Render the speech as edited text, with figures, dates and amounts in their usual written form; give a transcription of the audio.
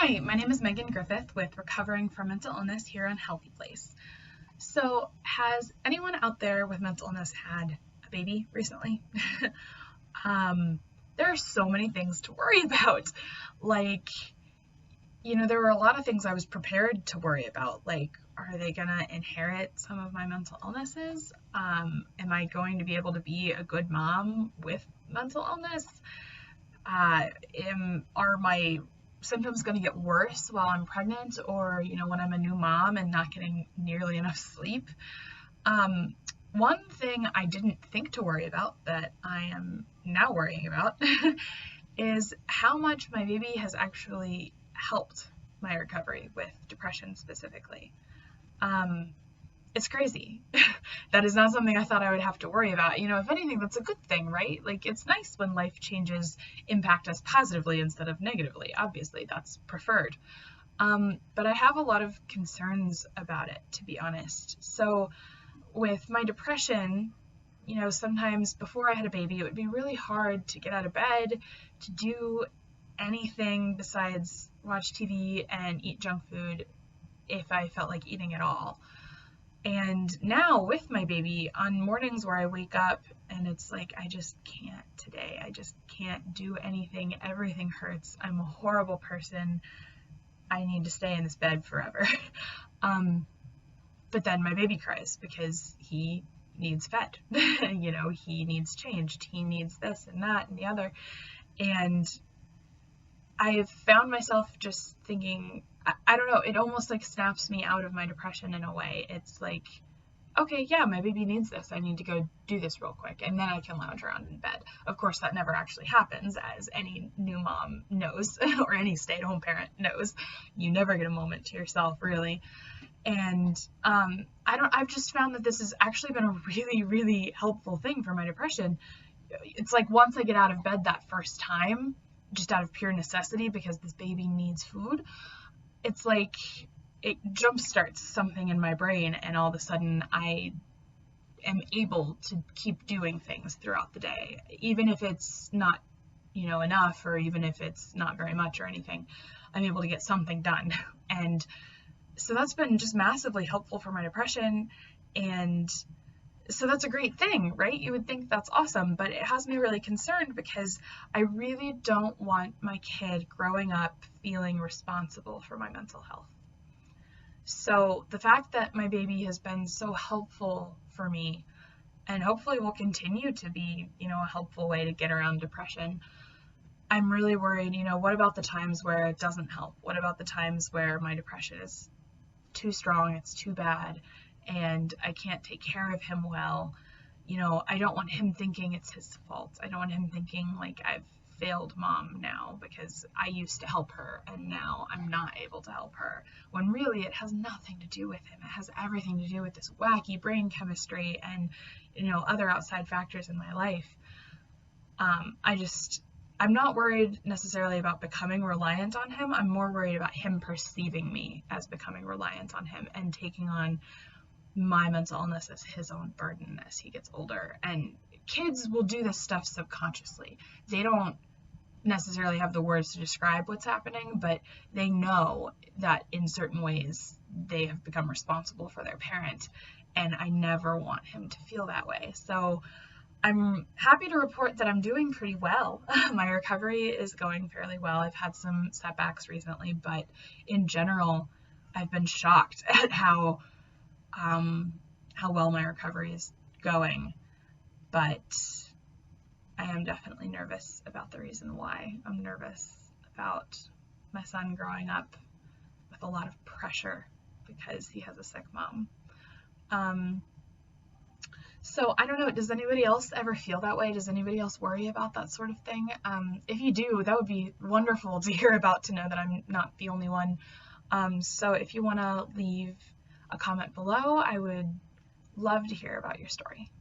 Hi, my name is Megan Griffith with Recovering from Mental Illness here on HealthyPlace. So, has anyone out there with mental illness had a baby recently? There are so many things to worry about. Like, there were a lot of things I was prepared to worry about. Like, are they going to inherit some of my mental illnesses? Am I going to be able to be a good mom with mental illness? Are my symptoms going to get worse while I'm pregnant or, when I'm a new mom and not getting nearly enough sleep? One thing I didn't think to worry about that I am now worrying about is how much my baby has actually helped my recovery with depression specifically. It's crazy. That is not something I thought I would have to worry about. If anything, that's a good thing, right? Like, it's nice when life changes impact us positively instead of negatively. Obviously, that's preferred. But I have a lot of concerns about it, to be honest. So with my depression, sometimes before I had a baby, it would be really hard to get out of bed, to do anything besides watch TV and eat junk food if I felt like eating at all. And now with my baby, on mornings where I wake up and it's like, I just can't today. I just can't do anything. Everything hurts. I'm a horrible person. I need to stay in this bed forever. But then my baby cries because he needs fed. He needs changed. He needs this and that and the other. And I've found myself just thinking, I don't know, it almost like snaps me out of my depression in a way. It's like, okay, yeah, my baby needs this. I need to go do this real quick. And then I can lounge around in bed. Of course, that never actually happens, as any new mom knows, or any stay-at-home parent knows. You never get a moment to yourself, really. And I've just found that this has actually been a really, really helpful thing for my depression. It's like once I get out of bed that first time, just out of pure necessity because this baby needs food, it's like it jumpstarts something in my brain, and all of a sudden I am able to keep doing things throughout the day, even if it's not, enough, or even if it's not very much or anything. I'm able to get something done. And so that's been just massively helpful for my depression. And so that's a great thing, right? You would think that's awesome, but it has me really concerned because I really don't want my kid growing up feeling responsible for my mental health. So the fact that my baby has been so helpful for me, and hopefully will continue to be, a helpful way to get around depression, I'm really worried, what about the times where it doesn't help? What about the times where my depression is too strong, it's too bad, and I can't take care of him well? I don't want him thinking it's his fault. I don't want him thinking like I've failed mom now because I used to help her and now I'm not able to help her, when really it has nothing to do with him. It has everything to do with this wacky brain chemistry and, other outside factors in my life. I'm not worried necessarily about becoming reliant on him. I'm more worried about him perceiving me as becoming reliant on him and taking on my mental illness as his own burden as he gets older. And kids will do this stuff subconsciously. They don't necessarily have the words to describe what's happening, but they know that in certain ways they have become responsible for their parent, and I never want him to feel that way. So I'm happy to report that I'm doing pretty well. My recovery is going fairly well. I've had some setbacks recently, but in general, I've been shocked at how well my recovery is going. But I am definitely nervous about the reason why. I'm nervous about my son growing up with a lot of pressure because he has a sick mom. So I don't know, does anybody else ever feel that way? Does anybody else worry about that sort of thing? If you do, that would be wonderful to hear about, to know that I'm not the only one. So if you want to leave a comment below, I would love to hear about your story.